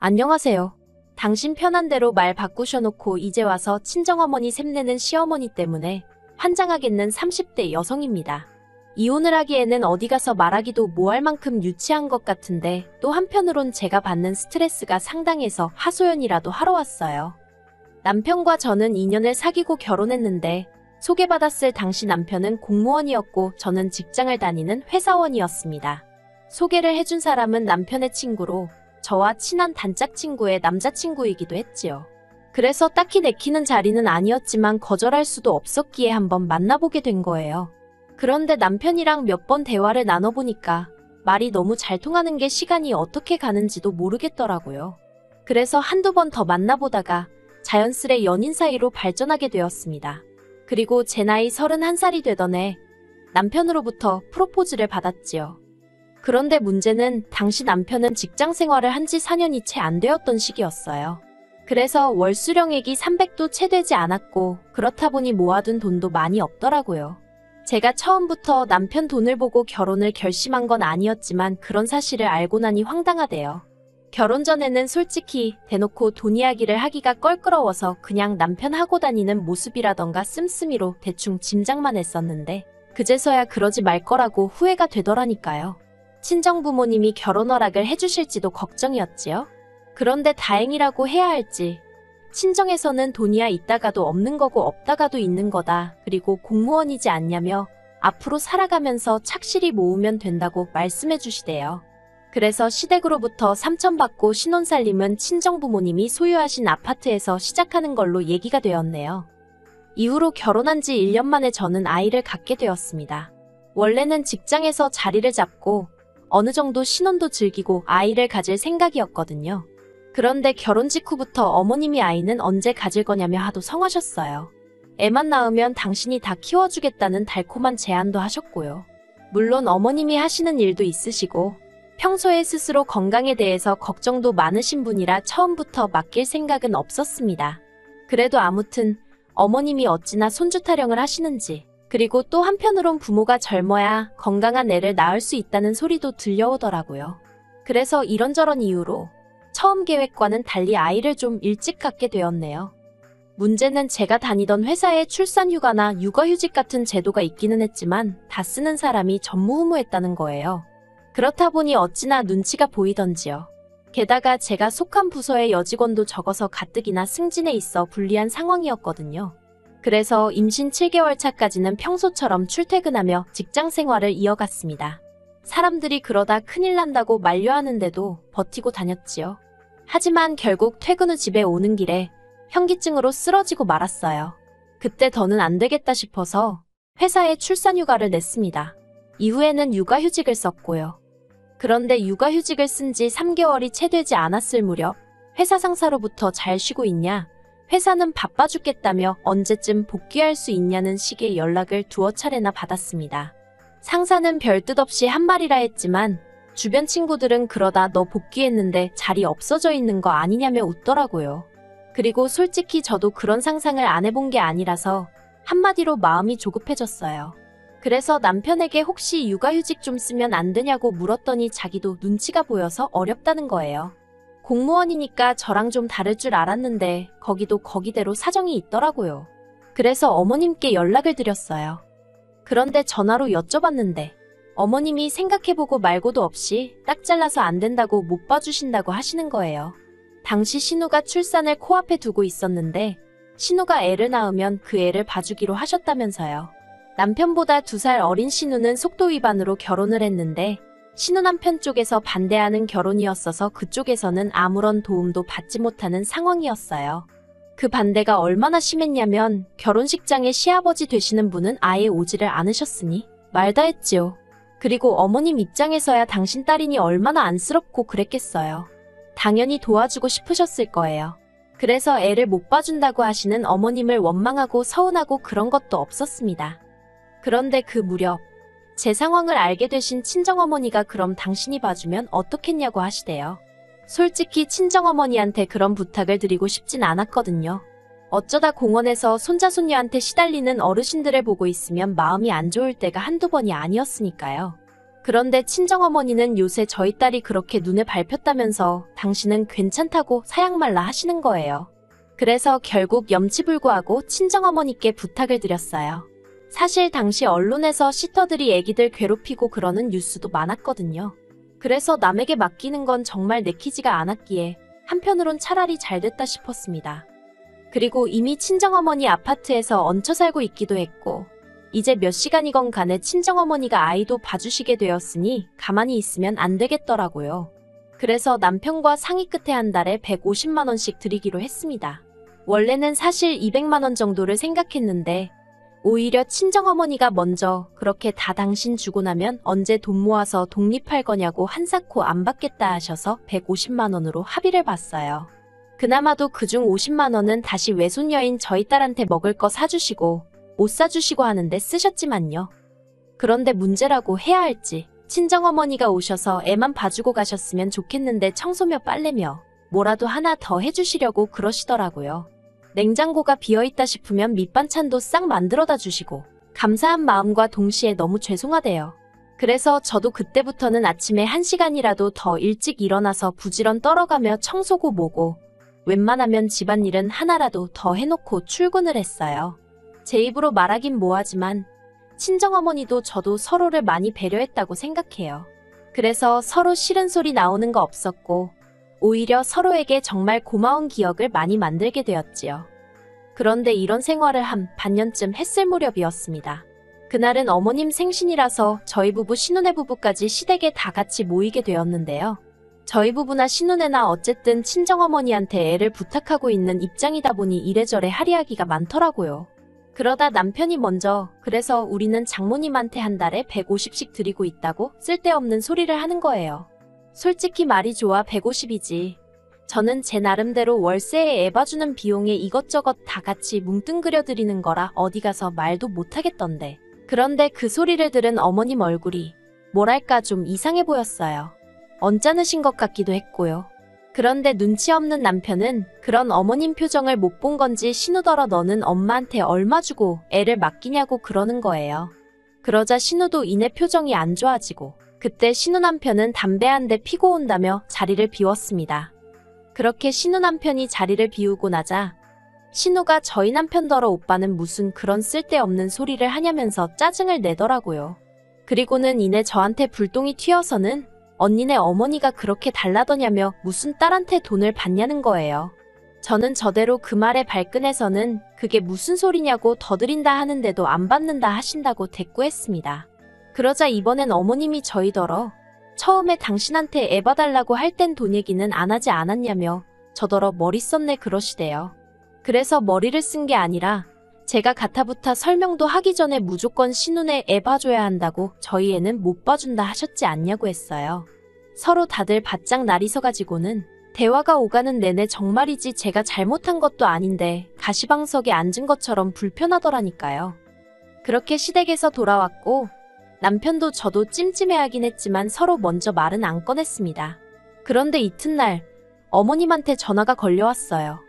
안녕하세요. 당신 편한 대로 말 바꾸셔놓고 이제 와서 친정어머니 샘내는 시어머니 때문에 환장하겠는 30대 여성입니다. 이혼을 하기에는 어디 가서 말하기도 뭐할 만큼 유치한 것 같은데 또 한편으론 제가 받는 스트레스가 상당해서 하소연이라도 하러 왔어요. 남편과 저는 2년을 사귀고 결혼했는데 소개받았을 당시 남편은 공무원이었고 저는 직장을 다니는 회사원이었습니다. 소개를 해준 사람은 남편의 친구로 저와 친한 단짝 친구의 남자친구이기도 했지요. 그래서 딱히 내키는 자리는 아니었지만 거절할 수도 없었기에 한번 만나보게 된 거예요. 그런데 남편이랑 몇 번 대화를 나눠보니까 말이 너무 잘 통하는 게 시간이 어떻게 가는지도 모르겠더라고요. 그래서 한두 번 더 만나보다가 자연스레 연인 사이로 발전하게 되었습니다. 그리고 제 나이 31살이 되던 해 남편으로부터 프로포즈를 받았지요. 그런데 문제는 당시 남편은 직장 생활을 한 지 4년이 채 안 되었던 시기였어요. 그래서 월 수령액이 300도 채 되지 않았고 그렇다 보니 모아둔 돈도 많이 없더라고요. 제가 처음부터 남편 돈을 보고 결혼을 결심한 건 아니었지만 그런 사실을 알고 나니 황당하대요. 결혼 전에는 솔직히 대놓고 돈 이야기를 하기가 껄끄러워서 그냥 남편 하고 다니는 모습이라던가 씀씀이로 대충 짐작만 했었는데 그제서야 그러지 말 거라고 후회가 되더라니까요. 친정부모님이 결혼 허락을 해주실지도 걱정이었지요. 그런데 다행이라고 해야 할지 친정에서는 돈이야 있다가도 없는 거고 없다가도 있는 거다. 그리고 공무원이지 않냐며 앞으로 살아가면서 착실히 모으면 된다고 말씀해 주시대요. 그래서 시댁으로부터 3천 받고 신혼살림은 친정부모님이 소유하신 아파트에서 시작하는 걸로 얘기가 되었네요. 이후로 결혼한 지 1년 만에 저는 아이를 갖게 되었습니다. 원래는 직장에서 자리를 잡고 어느 정도 신혼도 즐기고 아이를 가질 생각이었거든요. 그런데 결혼 직후부터 어머님이 아이는 언제 가질 거냐며 하도 성하셨어요. 애만 낳으면 당신이 다 키워주겠다는 달콤한 제안도 하셨고요. 물론 어머님이 하시는 일도 있으시고 평소에 스스로 건강에 대해서 걱정도 많으신 분이라 처음부터 맡길 생각은 없었습니다. 그래도 아무튼 어머님이 어찌나 손주 타령을 하시는지 그리고 또 한편으론 부모가 젊어야 건강한 애를 낳을 수 있다는 소리도 들려오더라고요. 그래서 이런저런 이유로 처음 계획과는 달리 아이를 좀 일찍 갖게 되었네요. 문제는 제가 다니던 회사에 출산휴가나 육아휴직 같은 제도가 있기는 했지만 다 쓰는 사람이 전무후무했다는 거예요. 그렇다 보니 어찌나 눈치가 보이던지요. 게다가 제가 속한 부서의 여직원도 적어서 가뜩이나 승진에 있어 불리한 상황이었거든요. 그래서 임신 7개월 차까지는 평소처럼 출퇴근하며 직장 생활을 이어갔습니다. 사람들이 그러다 큰일 난다고 만류하는데도 버티고 다녔지요. 하지만 결국 퇴근 후 집에 오는 길에 현기증으로 쓰러지고 말았어요. 그때 더는 안 되겠다 싶어서 회사에 출산휴가를 냈습니다. 이후에는 육아휴직을 썼고요. 그런데 육아휴직을 쓴 지 3개월이 채 되지 않았을 무렵 회사 상사로부터 잘 쉬고 있냐? 회사는 바빠 죽겠다며 언제쯤 복귀할 수 있냐는 식의 연락을 두어 차례나 받았습니다. 상사는 별뜻 없이 한 말이라 했지만 주변 친구들은 그러다 너 복귀했는데 자리 없어져 있는 거 아니냐며 웃더라고요. 그리고 솔직히 저도 그런 상상을 안 해본 게 아니라서 한마디로 마음이 조급해졌어요. 그래서 남편에게 혹시 육아휴직 좀 쓰면 안 되냐고 물었더니 자기도 눈치가 보여서 어렵다는 거예요. 공무원이니까 저랑 좀 다를 줄 알았는데 거기도 거기대로 사정이 있더라고요. 그래서 어머님께 연락을 드렸어요. 그런데 전화로 여쭤봤는데 어머님이 생각해보고 말고도 없이 딱 잘라서 안 된다고 못 봐주신다고 하시는 거예요. 당시 신우가 출산을 코앞에 두고 있었는데 신우가 애를 낳으면 그 애를 봐주기로 하셨다면서요. 남편보다 2살 어린 신우는 속도 위반으로 결혼을 했는데 신우 남편 쪽에서 반대하는 결혼이었어서 그쪽에서는 아무런 도움도 받지 못하는 상황이었어요. 그 반대가 얼마나 심했냐면 결혼식장에 시아버지 되시는 분은 아예 오지를 않으셨으니 말다 했지요. 그리고 어머님 입장에서야 당신 딸이니 얼마나 안쓰럽고 그랬겠어요. 당연히 도와주고 싶으셨을 거예요. 그래서 애를 못 봐준다고 하시는 어머님을 원망하고 서운하고 그런 것도 없었습니다. 그런데 그 무렵 제 상황을 알게 되신 친정어머니가 그럼 당신이 봐주면 어떻겠냐고 하시대요. 솔직히 친정어머니한테 그런 부탁을 드리고 싶진 않았거든요. 어쩌다 공원에서 손자손녀한테 시달리는 어르신들을 보고 있으면 마음이 안 좋을 때가 한두 번이 아니었으니까요. 그런데 친정어머니는 요새 저희 딸이 그렇게 눈에 밟혔다면서 당신은 괜찮다고 사양말라 하시는 거예요. 그래서 결국 염치불구하고 친정어머니께 부탁을 드렸어요. 사실 당시 언론에서 시터들이 애기들 괴롭히고 그러는 뉴스도 많았거든요. 그래서 남에게 맡기는 건 정말 내키지가 않았기에 한편으론 차라리 잘 됐다 싶었습니다. 그리고 이미 친정어머니 아파트에서 얹혀 살고 있기도 했고 이제 몇 시간이건 간에 친정어머니가 아이도 봐주시게 되었으니 가만히 있으면 안 되겠더라고요. 그래서 남편과 상의 끝에 한 달에 150만 원씩 드리기로 했습니다. 원래는 사실 200만 원 정도를 생각했는데 오히려 친정어머니가 먼저 그렇게 다 당신 주고 나면 언제 돈 모아서 독립할 거냐고 한사코 안 받겠다 하셔서 150만 원으로 합의를 봤어요. 그나마도 그중 50만 원은 다시 외손녀인 저희 딸한테 먹을 거 사주시고 옷 사주시고 하는데 쓰셨지만요. 그런데 문제라고 해야 할지 친정어머니가 오셔서 애만 봐주고 가셨으면 좋겠는데 청소며 빨래며 뭐라도 하나 더 해주시려고 그러시더라고요. 냉장고가 비어있다 싶으면 밑반찬도 싹 만들어다 주시고 감사한 마음과 동시에 너무 죄송하대요. 그래서 저도 그때부터는 아침에 1시간이라도 더 일찍 일어나서 부지런 떨어가며 청소고 뭐고 웬만하면 집안일은 하나라도 더 해놓고 출근을 했어요. 제 입으로 말하긴 뭐하지만 친정어머니도 저도 서로를 많이 배려했다고 생각해요. 그래서 서로 싫은 소리 나오는 거 없었고 오히려 서로에게 정말 고마운 기억을 많이 만들게 되었지요. 그런데 이런 생활을 한 반년쯤 했을 무렵이었습니다. 그날은 어머님 생신이라서 저희 부부 신혼애 부부까지 시댁에 다 같이 모이게 되었는데요. 저희 부부나 신혼애나 어쨌든 친정어머니한테 애를 부탁하고 있는 입장이다 보니 이래저래 할이하기가 많더라고요. 그러다 남편이 먼저 그래서 우리는 장모님한테 한 달에 150씩 드리고 있다고 쓸데없는 소리를 하는 거예요. 솔직히 말이 좋아 150이지. 저는 제 나름대로 월세에 애 봐주는 비용에 이것저것 다 같이 뭉뚱그려 드리는 거라 어디 가서 말도 못하겠던데. 그런데 그 소리를 들은 어머님 얼굴이 뭐랄까 좀 이상해 보였어요. 언짢으신 것 같기도 했고요. 그런데 눈치 없는 남편은 그런 어머님 표정을 못 본 건지 신우더러 너는 엄마한테 얼마 주고 애를 맡기냐고 그러는 거예요. 그러자 신우도 이내 표정이 안 좋아지고 그때 신우 남편은 담배 한 대 피고 온다며 자리를 비웠습니다. 그렇게 신우 남편이 자리를 비우고 나자 신우가 저희 남편더러 오빠는 무슨 그런 쓸데없는 소리를 하냐면서 짜증을 내더라고요. 그리고는 이내 저한테 불똥이 튀어서는 언니네 어머니가 그렇게 달라더냐며 무슨 딸한테 돈을 받냐는 거예요. 저는 저대로 그 말에 발끈해서는 그게 무슨 소리냐고 더 드린다 하는데도 안 받는다 하신다고 대꾸했습니다. 그러자 이번엔 어머님이 저희더러 처음에 당신한테 애 봐달라고 할 땐 돈 얘기는 안 하지 않았냐며 저더러 머리 썼네 그러시대요. 그래서 머리를 쓴 게 아니라 제가 가타부타 설명도 하기 전에 무조건 신혼에 애 봐줘야 한다고 저희 애는 못 봐준다 하셨지 않냐고 했어요. 서로 다들 바짝 날이 서가지고는 대화가 오가는 내내 정말이지 제가 잘못한 것도 아닌데 가시방석에 앉은 것처럼 불편하더라니까요. 그렇게 시댁에서 돌아왔고 남편도 저도 찜찜해하긴 했지만 서로 먼저 말은 안 꺼냈습니다. 그런데 이튿날 어머님한테 전화가 걸려왔어요.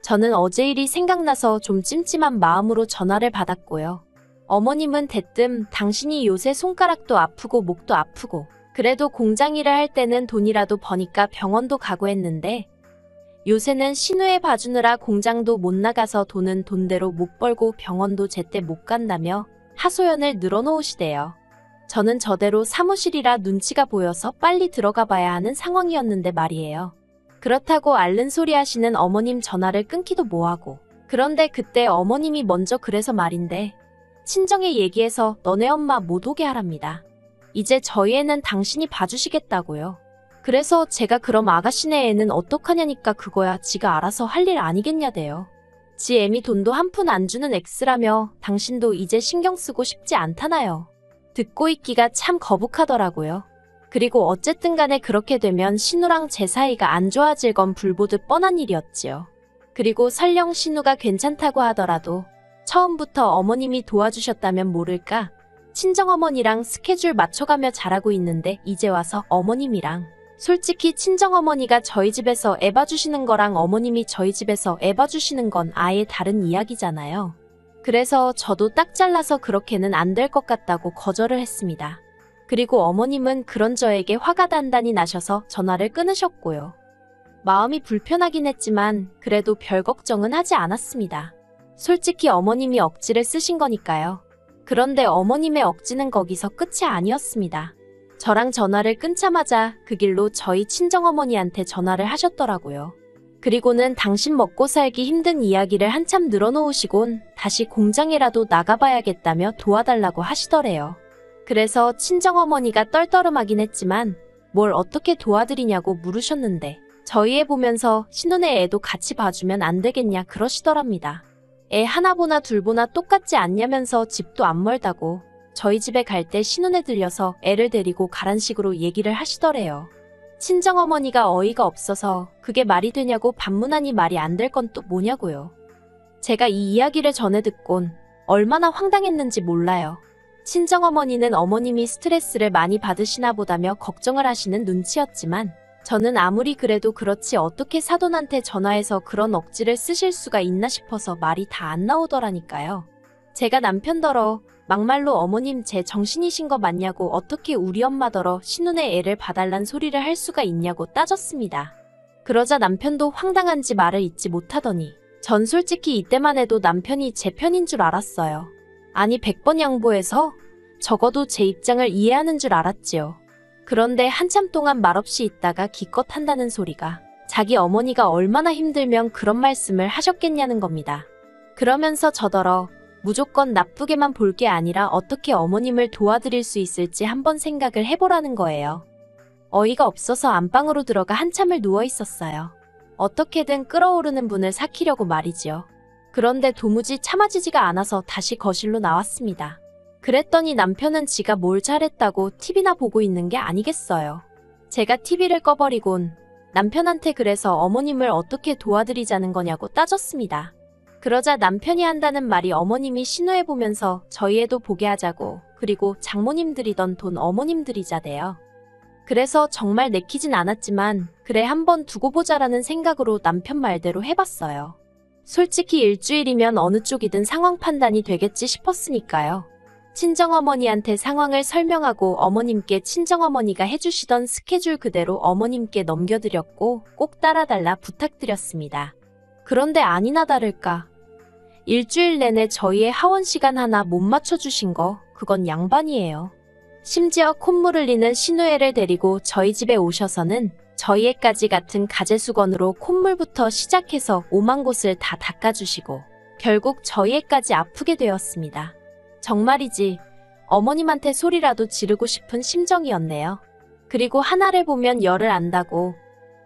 저는 어제 일이 생각나서 좀 찜찜한 마음으로 전화를 받았고요. 어머님은 대뜸 당신이 요새 손가락도 아프고 목도 아프고 그래도 공장 일을 할 때는 돈이라도 버니까 병원도 가고 했는데 요새는 신우애 봐주느라 공장도 못 나가서 돈은 돈대로 못 벌고 병원도 제때 못 간다며 하소연을 늘어놓으시대요. 저는 저대로 사무실이라 눈치가 보여서 빨리 들어가 봐야 하는 상황이었는데 말이에요. 그렇다고 앓는 소리 하시는 어머님 전화를 끊기도 뭐하고. 그런데 그때 어머님이 먼저 그래서 말인데 친정에 얘기해서 너네 엄마 못 오게 하랍니다. 이제 저희 애는 당신이 봐주시겠다고요. 그래서 제가 그럼 아가씨네 애는 어떡하냐니까 그거야 지가 알아서 할 일 아니겠냐대요. 지 애미 돈도 한 푼 안 주는 엑스라며 당신도 이제 신경 쓰고 싶지 않다나요. 듣고 있기가 참 거북하더라고요. 그리고 어쨌든 간에 그렇게 되면 신우랑 제 사이가 안 좋아질 건 불보듯 뻔한 일이었지요. 그리고 설령 신우가 괜찮다고 하더라도 처음부터 어머님이 도와주셨다면 모를까 친정어머니랑 스케줄 맞춰가며 자라고 있는데 이제 와서 어머님이랑 솔직히 친정어머니가 저희 집에서 애 봐주시는 거랑 어머님이 저희 집에서 애 봐주시는 건 아예 다른 이야기잖아요. 그래서 저도 딱 잘라서 그렇게는 안 될 것 같다고 거절을 했습니다. 그리고 어머님은 그런 저에게 화가 단단히 나셔서 전화를 끊으셨고요. 마음이 불편하긴 했지만 그래도 별 걱정은 하지 않았습니다. 솔직히 어머님이 억지를 쓰신 거니까요. 그런데 어머님의 억지는 거기서 끝이 아니었습니다. 저랑 전화를 끊자마자 그 길로 저희 친정어머니한테 전화를 하셨더라고요. 그리고는 당신 먹고 살기 힘든 이야기를 한참 늘어놓으시곤 다시 공장이라도 나가봐야겠다며 도와달라고 하시더래요. 그래서 친정어머니가 떨떠름하긴 했지만 뭘 어떻게 도와드리냐고 물으셨는데 저희 애 보면서 신혼의 애도 같이 봐주면 안 되겠냐 그러시더랍니다. 애 하나 보나 둘 보나 똑같지 않냐면서 집도 안 멀다고 저희 집에 갈 때 신혼에 들려서 애를 데리고 가란 식으로 얘기를 하시더래요. 친정어머니가 어이가 없어서 그게 말이 되냐고 반문하니 말이 안 될 건 또 뭐냐고요. 제가 이 이야기를 전해 듣곤 얼마나 황당했는지 몰라요. 친정어머니는 어머님이 스트레스를 많이 받으시나 보다며 걱정을 하시는 눈치였지만 저는 아무리 그래도 그렇지 어떻게 사돈한테 전화해서 그런 억지를 쓰실 수가 있나 싶어서 말이 다 안 나오더라니까요. 제가 남편더러 막말로 어머님 제 정신이신 거 맞냐고 어떻게 우리 엄마더러 신혼의 애를 봐달란 소리를 할 수가 있냐고 따졌습니다. 그러자 남편도 황당한지 말을 잇지 못하더니 전 솔직히 이때만 해도 남편이 제 편인 줄 알았어요. 아니 100번 양보해서 적어도 제 입장을 이해하는 줄 알았지요. 그런데 한참 동안 말없이 있다가 기껏 한다는 소리가 자기 어머니가 얼마나 힘들면 그런 말씀을 하셨겠냐는 겁니다. 그러면서 저더러 무조건 나쁘게만 볼 게 아니라 어떻게 어머님을 도와드릴 수 있을지 한번 생각을 해보라는 거예요. 어이가 없어서 안방으로 들어가 한참을 누워 있었어요. 어떻게든 끓어오르는 분을 삭히려고 말이지요. 그런데 도무지 참아지지가 않아서 다시 거실로 나왔습니다. 그랬더니 남편은 지가 뭘 잘했다고 TV나 보고 있는 게 아니겠어요. 제가 TV를 꺼버리곤 남편한테 그래서 어머님을 어떻게 도와드리자는 거냐고 따졌습니다. 그러자 남편이 한다는 말이 어머님이 신호해보면서 저희 애도 보게 하자고 그리고 장모님 들이던 돈 어머님 들이자대요. 그래서 정말 내키진 않았지만 그래 한번 두고 보자라는 생각으로 남편 말대로 해봤어요. 솔직히 일주일이면 어느 쪽이든 상황 판단이 되겠지 싶었으니까요. 친정어머니한테 상황을 설명하고 어머님께 친정어머니가 해주시던 스케줄 그대로 어머님께 넘겨드렸고 꼭 따라달라 부탁드렸습니다. 그런데 아니나 다를까 일주일 내내 저희의 하원 시간 하나 못 맞춰주신 거 그건 양반이에요. 심지어 콧물 흘리는 신우애를 데리고 저희 집에 오셔서는 저희 애까지 같은 가재수건으로 콧물부터 시작해서 오만 곳을 다 닦아주시고 결국 저희 애까지 아프게 되었습니다. 정말이지 어머님한테 소리라도 지르고 싶은 심정이었네요. 그리고 하나를 보면 열을 안다고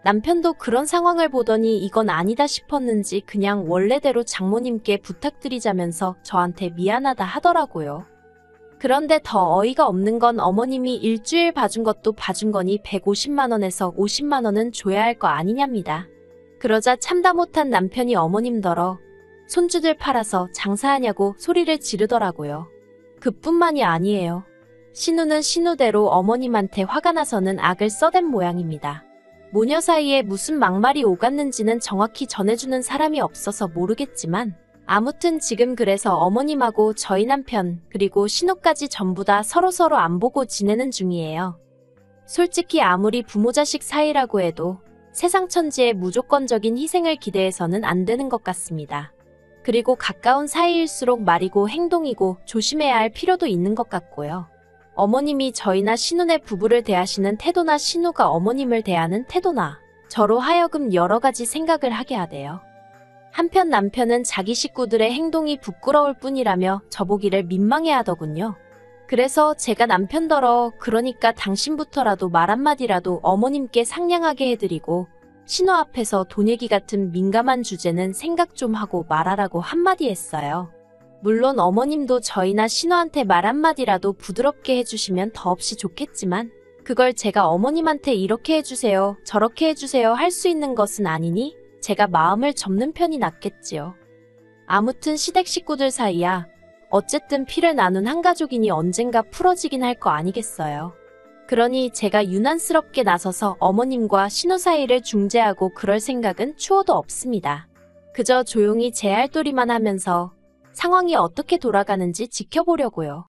남편도 그런 상황을 보더니 이건 아니다 싶었는지 그냥 원래대로 장모님께 부탁드리자면서 저한테 미안하다 하더라고요. 그런데 더 어이가 없는 건 어머님이 일주일 봐준 것도 봐준 거니 150만 원에서 50만 원은 줘야 할 거 아니냐입니다. 그러자 참다 못한 남편이 어머님더러 손주들 팔아서 장사하냐고 소리를 지르더라고요. 그뿐만이 아니에요. 신우는 신우대로 어머님한테 화가 나서는 악을 써댄 모양입니다. 모녀 사이에 무슨 막말이 오갔는지는 정확히 전해주는 사람이 없어서 모르겠지만 아무튼 지금 그래서 어머님하고 저희 남편 그리고 신우까지 전부 다 서로서로 안 보고 지내는 중이에요. 솔직히 아무리 부모 자식 사이라고 해도 세상 천지에 무조건적인 희생을 기대해서는 안 되는 것 같습니다. 그리고 가까운 사이일수록 말이고 행동이고 조심해야 할 필요도 있는 것 같고요. 어머님이 저희나 신우네 부부를 대하시는 태도나 신우가 어머님을 대하는 태도나 저로 하여금 여러 가지 생각을 하게 하대요. 한편 남편은 자기 식구들의 행동이 부끄러울 뿐이라며 저보기를 민망해 하더군요. 그래서 제가 남편더러 그러니까 당신부터라도 말 한마디라도 어머님께 상냥하게 해드리고 신우 앞에서 돈 얘기 같은 민감한 주제는 생각 좀 하고 말하라고 한마디 했어요. 물론 어머님도 저희나 신우한테 말 한마디라도 부드럽게 해주시면 더없이 좋겠지만 그걸 제가 어머님한테 이렇게 해주세요, 저렇게 해주세요 할 수 있는 것은 아니니 제가 마음을 접는 편이 낫겠지요. 아무튼 시댁 식구들 사이야 어쨌든 피를 나눈 한 가족이니 언젠가 풀어지긴 할 거 아니겠어요. 그러니 제가 유난스럽게 나서서 어머님과 신우 사이를 중재하고 그럴 생각은 추호도 없습니다. 그저 조용히 제 할 도리만 하면서 상황이 어떻게 돌아가는지 지켜보려고요.